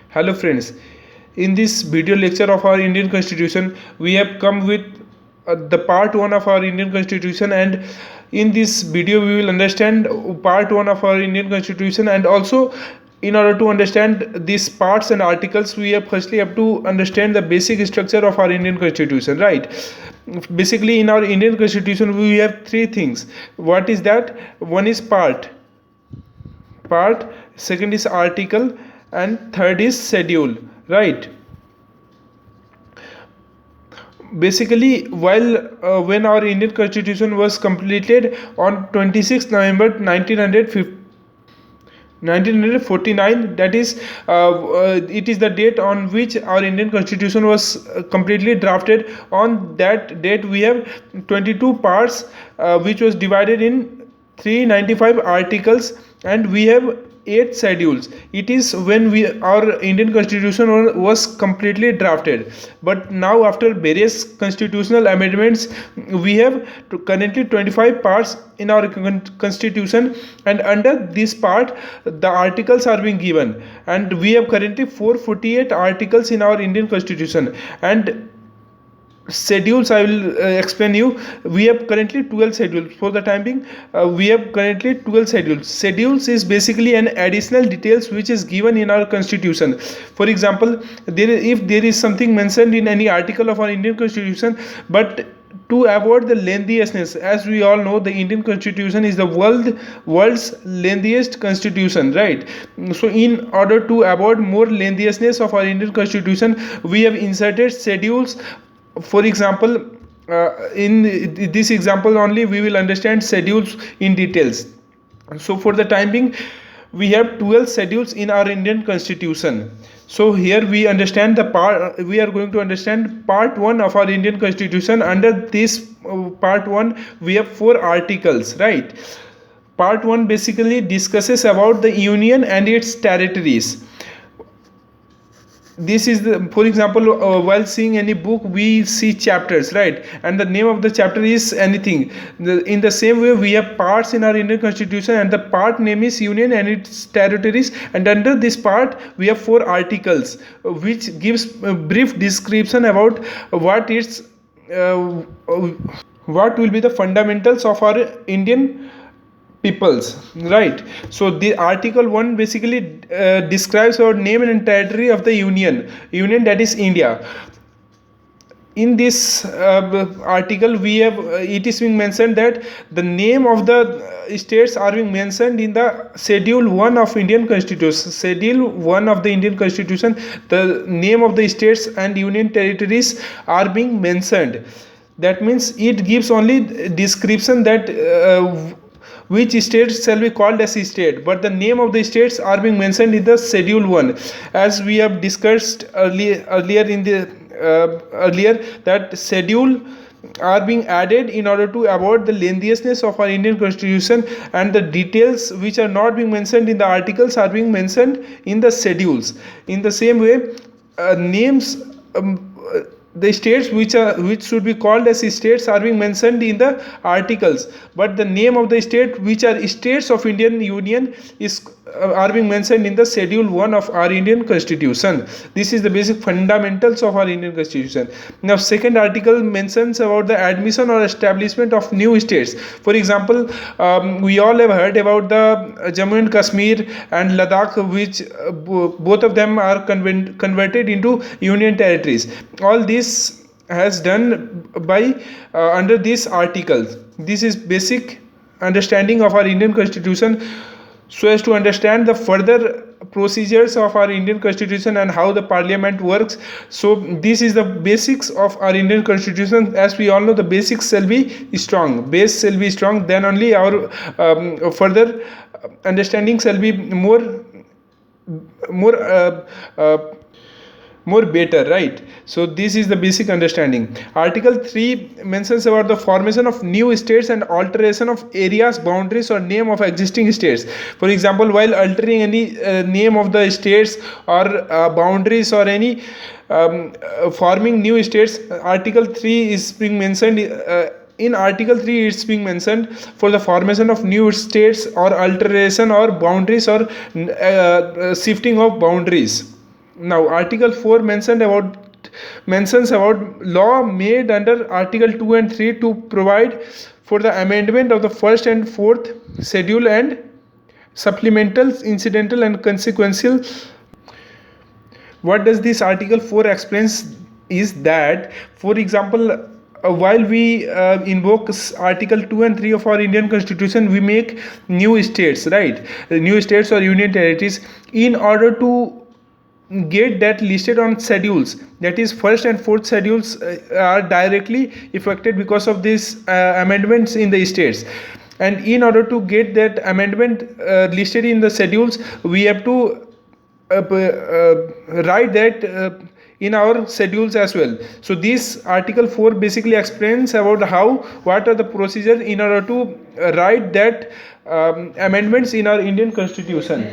Hello friends, in this video lecture of our Indian Constitution, we have come with the part 1 of our Indian Constitution, and in this video we will understand part 1 of our Indian Constitution. And also, in order to understand these parts and articles, we have firstly have to understand the basic structure of our Indian Constitution, right? Basically, in our Indian Constitution we have three things. What is that? One is part, second is article, and third is schedule, right? Basically, when our Indian Constitution was completed on 26th November 1949, that is it is the date on which our Indian Constitution was completely drafted. On that date we have 22 parts, which was divided in 395 articles, and we have 8 schedules. It is when our Indian Constitution was completely drafted. But now, after various constitutional amendments, we have currently 25 parts in our constitution, and under this part the articles are being given, and we have currently 448 articles in our Indian Constitution. And schedules, I will explain you. We have currently 12 schedules. For the time being, we have currently 12 schedules is basically an additional details which is given in our constitution. For example, if there is something mentioned in any article of our Indian Constitution, but to avoid the lengthiness, as we all know, the Indian Constitution is the world's lengthiest constitution, right? So in order to avoid more lengthiness of our Indian Constitution, we have inserted schedules. For example, in this example only we will understand schedules in details. So for the time being, we have 12 schedules in our Indian Constitution. So here we are going to understand part 1 of our Indian Constitution. Under this part 1 we have 4 articles, right? Part 1 basically discusses about the union and its territories. This is for example, while seeing any book we see chapters, right? And the name of the chapter is anything. In the same way, we have parts in our Indian Constitution, and the part name is union and its territories. And under this part we have 4 articles, which gives a brief description about what will be the fundamentals of our Indian peoples, right? So the article 1 basically describes our name and territory of the union, that is India. In this article we have it is being mentioned that the name of the states are being mentioned in the schedule 1 of Indian Constitution. Schedule 1 of the Indian Constitution, the name of the states and union territories are being mentioned. That means it gives only description that which states shall be called as state, but the name of the states are being mentioned in the schedule 1. As we have discussed earlier that schedule are being added in order to avoid the lengthiness of our Indian Constitution, and the details which are not being mentioned in the articles are being mentioned in the schedules. In the same way, names the states which should be called as states are being mentioned in the articles, but the name of the state which are states of Indian Union are being mentioned in the schedule 1 of our Indian Constitution. This is the basic fundamentals of our Indian Constitution. Now, second article mentions about the admission or establishment of new states. For example, we all have heard about the Jammu and Kashmir and Ladakh, which both of them are converted into union territories. All this has done by under this article. This is basic understanding of our Indian Constitution, so as to understand the further procedures of our Indian Constitution and how the parliament works. So this is the basics of our Indian Constitution. As we all know, the basics shall be strong, base shall be strong, then only our further understanding shall be more better, right? So this is the basic understanding. Article 3 mentions about the formation of new states and alteration of areas, boundaries, or name of existing states. For example, while altering any name of the states or boundaries or any forming new states, Article 3 is being mentioned. In Article 3 it's being mentioned for the formation of new states or alteration or boundaries or shifting of boundaries. Now Article 4 mentions about law made under Article 2 and 3 to provide for the amendment of the first and fourth schedule and supplemental, incidental and consequential. What does this Article 4 explains is that, for example, while we invoke Article 2 and 3 of our Indian Constitution, we make new states, right? New states or union territories. In order to get that listed on schedules, that is first and fourth schedules are directly affected because of these amendments in the states, and in order to get that amendment listed in the schedules, we have to write that in our schedules as well. So this Article 4 basically explains about what are the procedures in order to write that amendments in our Indian Constitution.